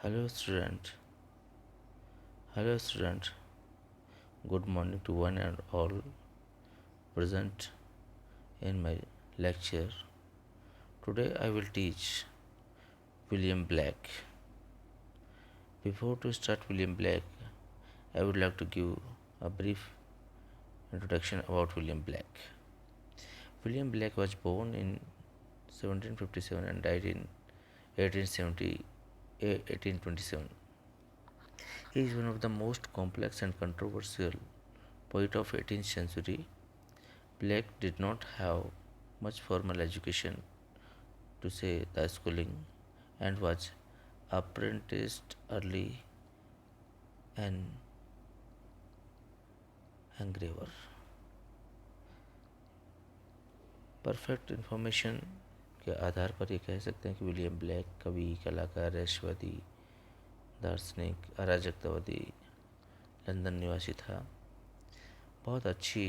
Hello student. Hello student. Good morning to one and all present in my lecture. Today I will teach William Black. Before to start William Black, I would like to give a brief introduction about William Black. William Black was born in 1757 and died in 1827. He is one of the most complex and controversial poet of 18th century. Black did not have much formal education, to say the schooling, and was apprenticed early an engraver. Perfect information के आधार पर ये कह सकते हैं कि William black कवि, कलाकार, राष्ट्रवादी, दार्शनिक, अराजकतावादी, लंदन निवासी था। बहुत अच्छी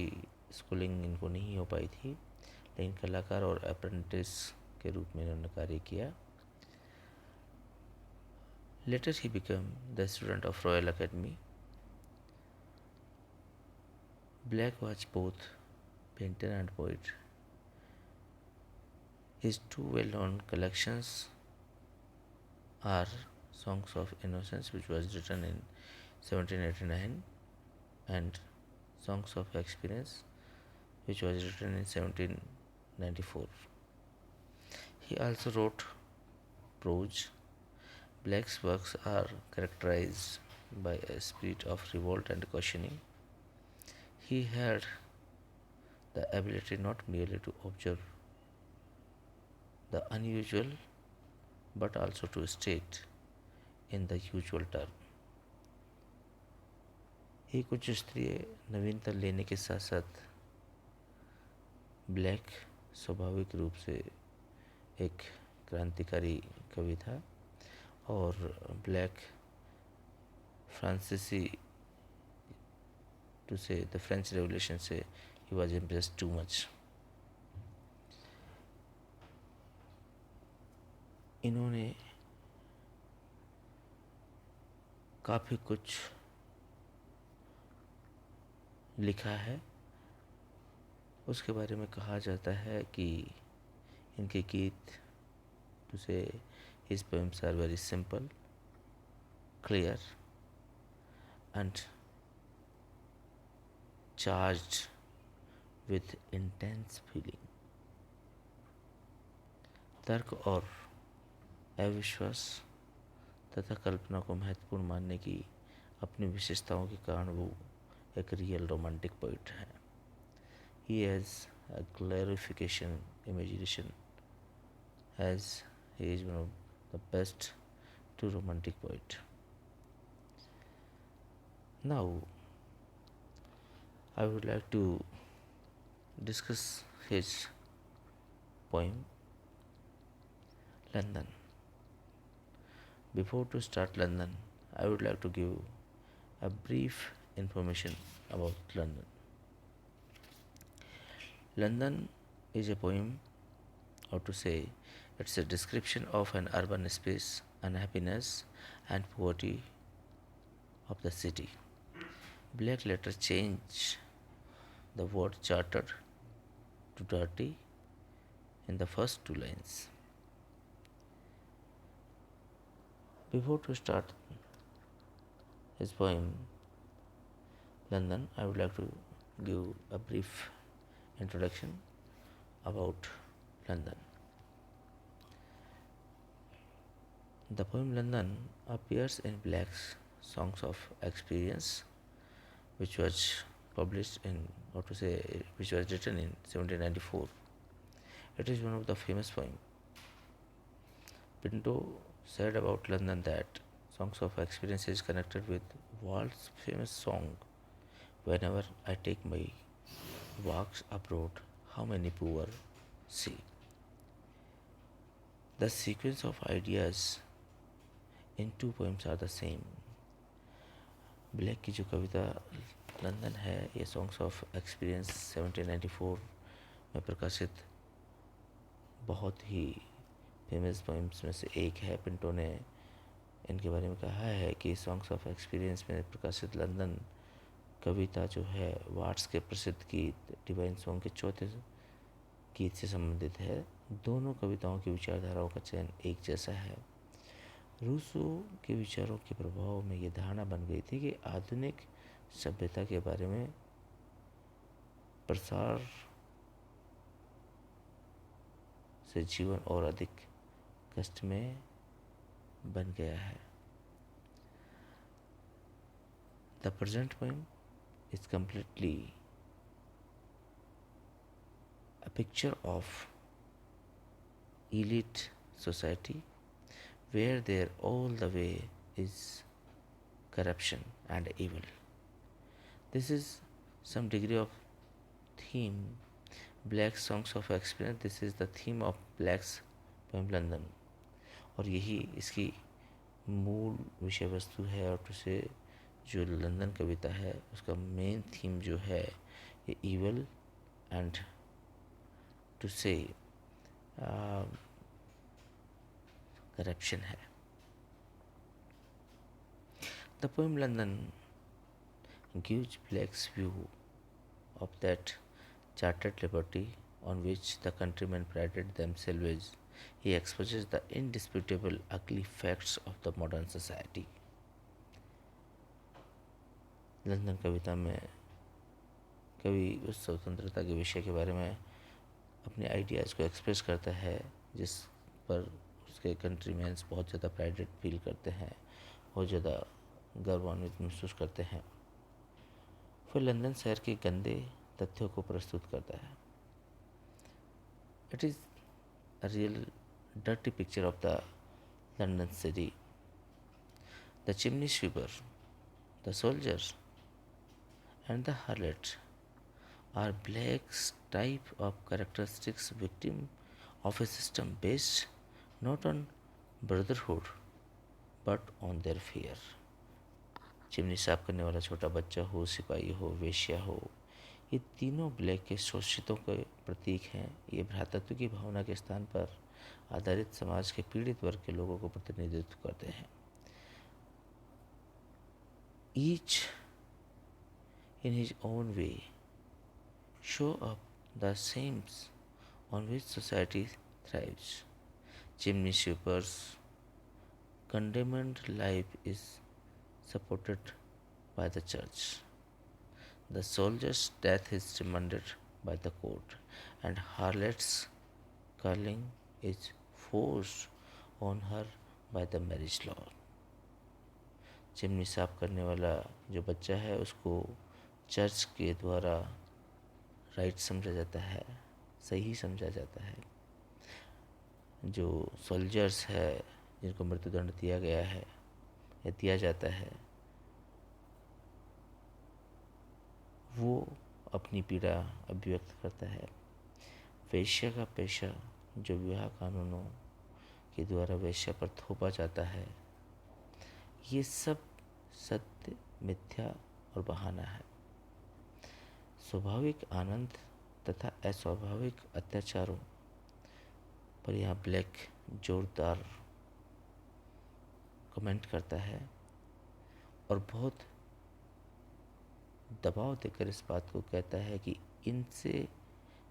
स्कूलिंग इनको नहीं हो पाई थी, लेकिन कलाकार और अप्रेंटिस के रूप में इन्होंने कार्य किया। Later he become the student of Royal Academy. Blake was both painter and poet. His two well-known collections are Songs of Innocence, which was written in 1789, and Songs of Experience, which was written in 1794. He also wrote prose. Black's works are characterized by a spirit of revolt and questioning. He had the ability not merely to observe the unusual but also to state in the usual term. एक उच्च स्तरीय नवीनता लेने के साथ साथ black स्वाभाविक रूप से एक क्रांतिकारी कवि था और ब्लैक फ्रांसीसी to say the French Revolution से he was impressed too much. इन्होंने काफ़ी कुछ लिखा है। उसके बारे में कहा जाता है कि इनके गीत to say his poems are very simple, clear and charged with intense feeling. तर्क और अविश्वास तथा कल्पना को महत्वपूर्ण मानने की अपनी विशेषताओं के कारण वो एक रियल रोमांटिक पोइट है। He has a clarification imagination as he is one of the best true romantic poet. Now I would like to discuss his poem London. Before to start London, I would like to give a brief information about London. London is a poem, or to say, it's a description of an urban space, unhappiness and poverty of the city. Black later changed the word chartered to dirty in the first two lines. Before to start his poem London, I would like to give a brief introduction about London. The poem London appears in Black's Songs of Experience, which was published in, or to say, which was written in 1794. It is one of the famous poems. Pinto said about London that Songs of Experience is connected with Walt's famous song, Whenever I take my walks abroad, how many poor see. The sequence of ideas in two poems are the same. Black की जो कविता London है, ये songs of experience 1794 में प्रकाशित बहुत ही famous poems में से एक है। पिंटो ने इनके बारे में कहा है कि सॉन्ग्स ऑफ एक्सपीरियंस में प्रकाशित लंदन कविता जो है वाट्स के प्रसिद्ध गीत डिवाइन सॉन्ग के चौथे गीत से संबंधित है। दोनों कविताओं की विचारधाराओं का चयन एक जैसा है। रूसो के विचारों के प्रभाव में ये धारणा बन गई थी कि आधुनिक सभ्यता के बारे में प्रसार से जीवन और अधिक कष्ट में बन गया है। The present poem is completely a picture of elite society where there all the way is corruption and evil. This is some degree of theme black songs of experience. This is the theme of black's poem London और यही इसकी मूल विषय वस्तु है और उसे जो लंदन कविता है उसका मेन थीम जो है ये ईवल एंड टू से करप्शन है। The poem London gives Blake's view of that chartered liberty on which the countrymen prided themselves. He exposes the indisputable ugly facts of the modern society. London कविता में कवि उस स्वतंत्रता के विषय के बारे में अपने आइडियाज़ को एक्सप्रेस करता है जिस पर उसके कंट्रीमैन्स बहुत ज़्यादा प्राइडेड फील करते हैं, बहुत ज़्यादा गौरवान्वित महसूस करते हैं। फिर लंदन शहर के गंदे तथ्यों को प्रस्तुत करता है। It is a real dirty picture of the London city. The chimney sweeper, the soldier and the harlot are Blake's type of characteristics, victim of a system based not on brotherhood but on their fear. Chimney साफ करने वाला छोटा बच्चा हो, सिपाही हो, वेश्या हो, ये तीनों ब्लैक के शोषितों के प्रतीक हैं। ये भ्रातृत्व की भावना के स्थान पर आधारित समाज के पीड़ित वर्ग के लोगों को प्रतिनिधित्व करते हैं। Each in his own way show up the themes on which society thrives. Chimney sweepers' condemned life is supported by the church. The soldier's death is demanded by the court, and harlot's culling is forced on her by the marriage law. Chimney साफ करने वाला जो बच्चा है उसको church के द्वारा right समझा जाता है, सही समझा जाता है। जो सोल्जर्स है जिनको मृत्युदंड दिया गया है या दिया जाता है वो अपनी पीड़ा अभिव्यक्त करता है। वेश्या का पेशा जो विवाह कानूनों के द्वारा वेश्या पर थोपा जाता है, ये सब सत्य, मिथ्या और बहाना है। स्वाभाविक आनंद तथा अस्वाभाविक अत्याचारों पर यहाँ ब्लैक जोरदार कमेंट करता है और बहुत दबाव देकर इस बात को कहता है कि इनसे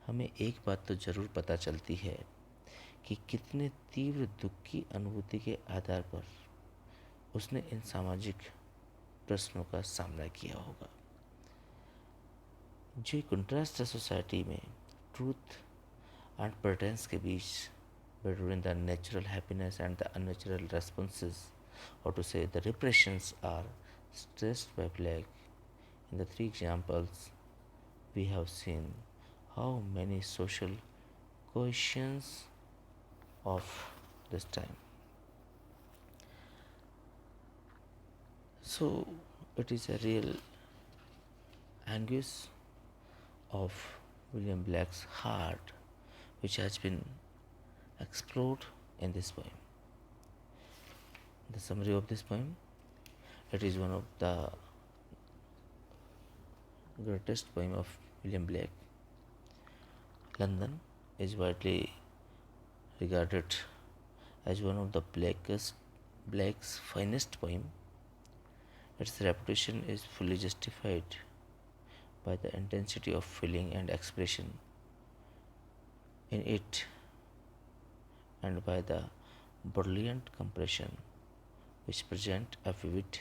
हमें एक बात तो ज़रूर पता चलती है कि कितने तीव्र दुख की अनुभूति के आधार पर उसने इन सामाजिक प्रश्नों का सामना किया होगा। जो कंट्रास्ट है सोसाइटी में ट्रूथ एंड प्रेटेंस के बीच between the natural happiness and the unnatural responses और to say the repressions are stressed by Blake. In the three examples we have seen how many social questions of this time. So it is a real anguish of William Blake's heart which has been explored in this poem. The summary of this poem: it is one of the greatest poem of William Blake. London is widely regarded as one of the blackest Blake's finest poem, its reputation is fully justified by the intensity of feeling and expression in it and by the brilliant compression which present a vivid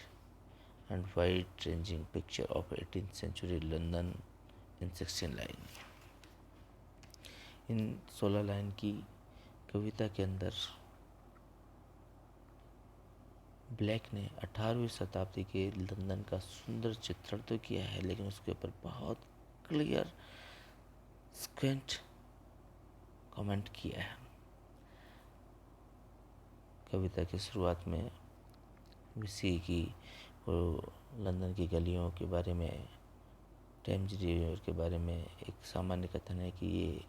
and wide-ranging picture of 18th century London in 16 line. In 16 line की कविता के अंदर black ने 18वीं शताब्दी के London का सुंदर चित्रण तो किया है, लेकिन उसके ऊपर बहुत क्लियर स्क्वेंट कमेंट किया है। कविता की शुरुआत में विसी की वो लंदन की गलियों के बारे में, टेम्स रिवर के बारे में एक सामान्य कथन है कि ये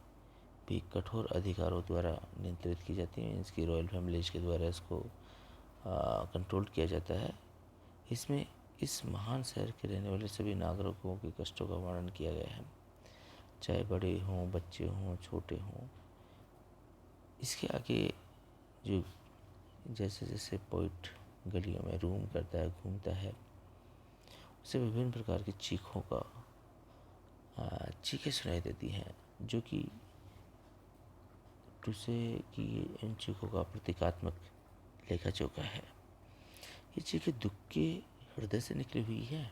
भी कठोर अधिकारों द्वारा नियंत्रित की जाती है। इसकी रॉयल फैमिलीज के द्वारा इसको कंट्रोल किया जाता है। इसमें इस महान शहर के रहने वाले सभी नागरिकों के कष्टों का वर्णन किया गया है, चाहे बड़े हों, बच्चे हों, छोटे हों। इसके आगे जो जैसे जैसे पोइट गलियों में रूम करता है, घूमता है, उसे विभिन्न प्रकार की चीखें सुनाई देती हैं, जो कि दूसरे की इन चीखों का प्रतीकात्मक लेखा जोखा है। ये चीखें दुख के हृदय से निकली हुई है।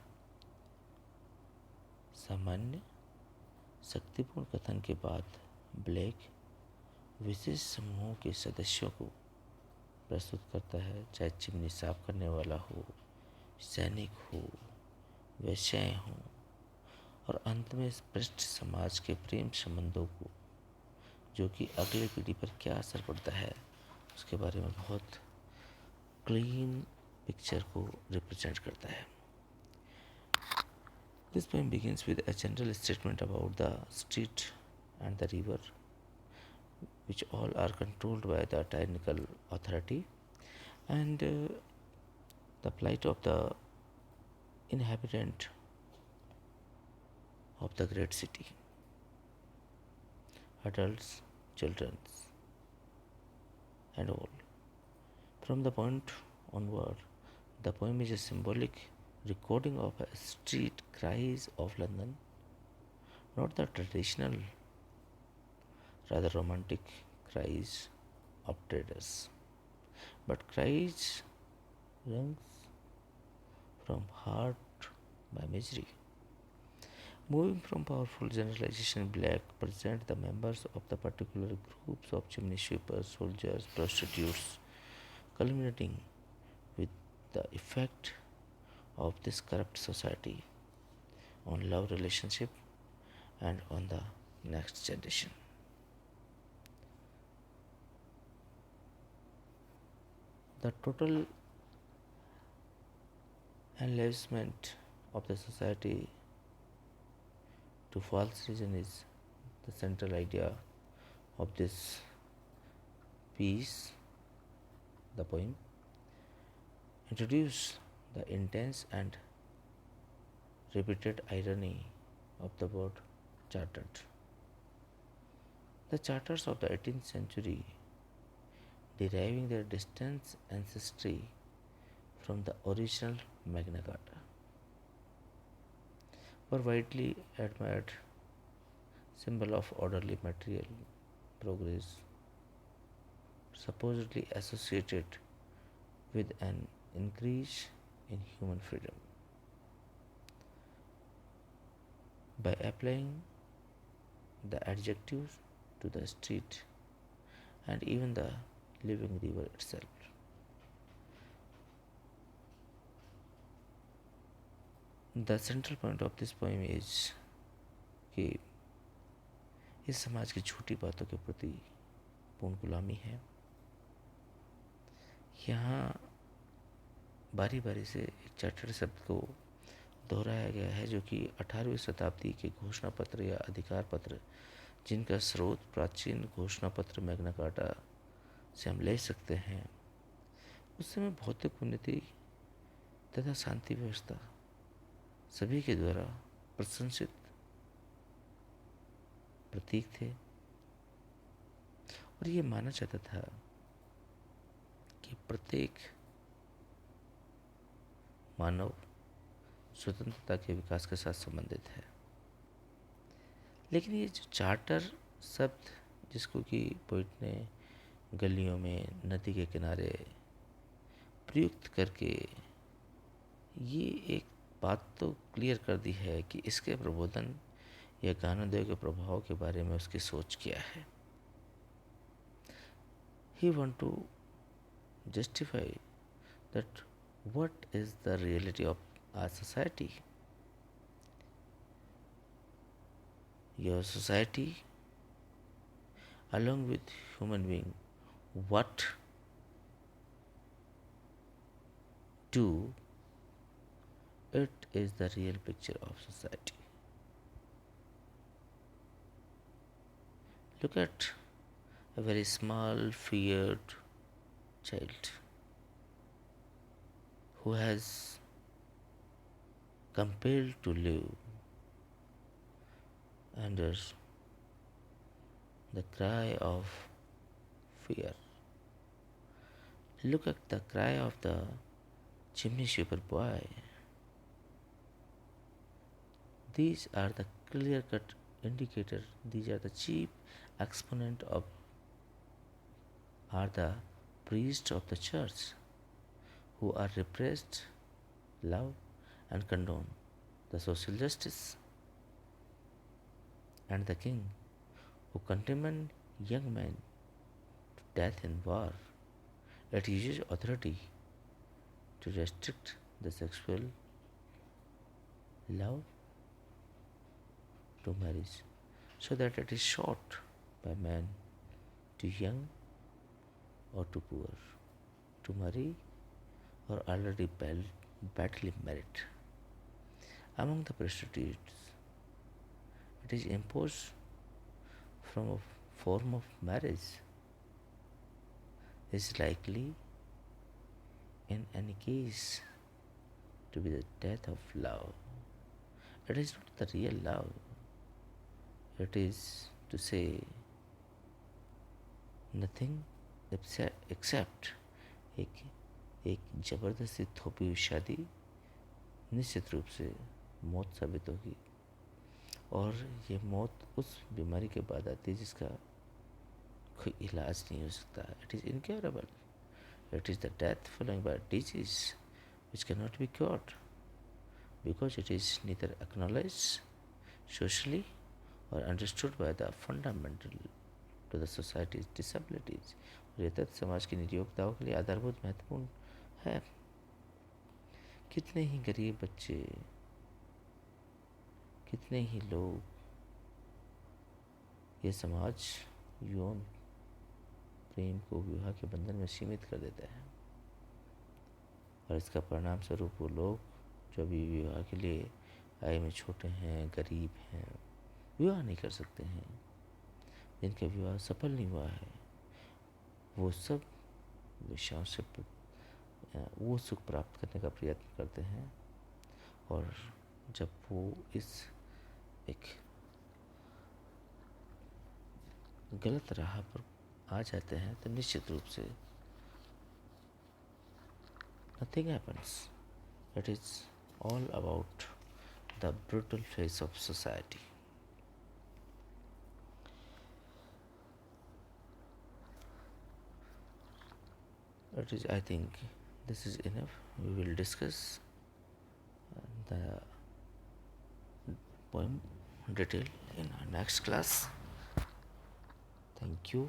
सामान्य शक्तिपूर्ण कथन के बाद ब्लैक विशेष समूहों के सदस्यों को प्रस्तुत करता है, चाहे चिमनी साफ करने वाला हो, सैनिक हो, वैश्याएं हों, और अंत में पृष्ठ समाज के प्रेम संबंधों को, जो कि अगले पीढ़ी पर क्या असर पड़ता है उसके बारे में बहुत क्लीन पिक्चर को रिप्रेजेंट करता है। This poem begins with a general statement about the street and the river, which all are controlled by the tyrannical authority, and the plight of the inhabitant of the great city, adults, children, and all. From the point onward, the poem is a symbolic recording of a street cries of London, not the traditional, rather romantic cries of traders, but cries wrung from heart by misery. Moving from powerful generalization, Black present the members of the particular groups of chimney sweepers, soldiers, prostitutes, culminating with the effect of this corrupt society on love relationship and on the next generation. The total enlacement of the society to false reason is the central idea of this piece. The poem introduces the intense and repeated irony of the word chartered. The charters of the 18th century, deriving their distant ancestry from the original Magna Carta, were widely admired symbol of orderly material progress, supposedly associated with an increase in human freedom. By applying the adjectives to the street and even the living river itself, the central point of this poem is कि इस समाज की छोटी बातों के प्रति पूर्ण गुलामी है। यहाँ बारी बारी से एक चार्टर्ड शब्द को दोहराया गया है, जो कि 18वीं शताब्दी के घोषणा पत्र या अधिकार पत्र, जिनका स्रोत प्राचीन घोषणा पत्र मैग्ना कार्टा से हम ले सकते हैं, उस समय भौतिक उन्नति तथा शांति व्यवस्था सभी के द्वारा प्रशंसित प्रतीक थे, और ये माना जाता था कि प्रत्येक मानव स्वतंत्रता के विकास के साथ संबंधित है। लेकिन ये जो चार्टर शब्द जिसको कि पोइट ने गलियों में, नदी के किनारे प्रयुक्त करके ये एक बात तो क्लियर कर दी है कि इसके प्रबोधन या ज्ञानोदय के प्रभाव के बारे में उसकी सोच क्या है। He want to justify that what is the reality of our society. Your society along with human being, what do, it is the real picture of society. Look at a very small feared child who has compelled to live under the cry of fear. Look at the cry of the chimney sweeper boy. These are the clear cut indicator, these are the chief exponent of are the priests of the church who are repressed, love and condone the social justice, and the king who condemn young men to death in war. It uses authority to restrict the sexual love to marriage so that it is shot by men too young or too poor to marry or already badly married. Among the prostitutes, it is imposed from a form of marriage is likely in any case to be the death of love. It is not the real love. It is to say nothing except एक एक ज़बरदस्ती थोपी हुई शादी निश्चित रूप से मौत साबित होगी, और ये मौत उस बीमारी के बाद आती है जिसका कोई इलाज नहीं हो सकता. It is incurable. It is the death following bye disease which cannot be cured because it is neither acknowledged socially or understood by the fundamental to the society's disabilities. और यह तथ्य समाज की नियोक्ताओं के लिए आधारभूत महत्वपूर्ण है. कितने ही गरीब बच्चे, कितने ही लोग ये समाज यौन प्रेम को विवाह के बंधन में सीमित कर देता है, और इसका परिणाम स्वरूप वो लोग जो अभी विवाह के लिए आय में छोटे हैं, गरीब हैं, विवाह नहीं कर सकते हैं, जिनका विवाह सफल नहीं हुआ है, वो सब विषयों से वो सुख प्राप्त करने का प्रयत्न करते हैं. और जब वो इस एक गलत राह पर आ जाते हैं तो निश्चित रूप से nothing happens. It is all about the brutal face of society. It is, I think, this is enough. We will discuss the poem detail in our next class. Thank you.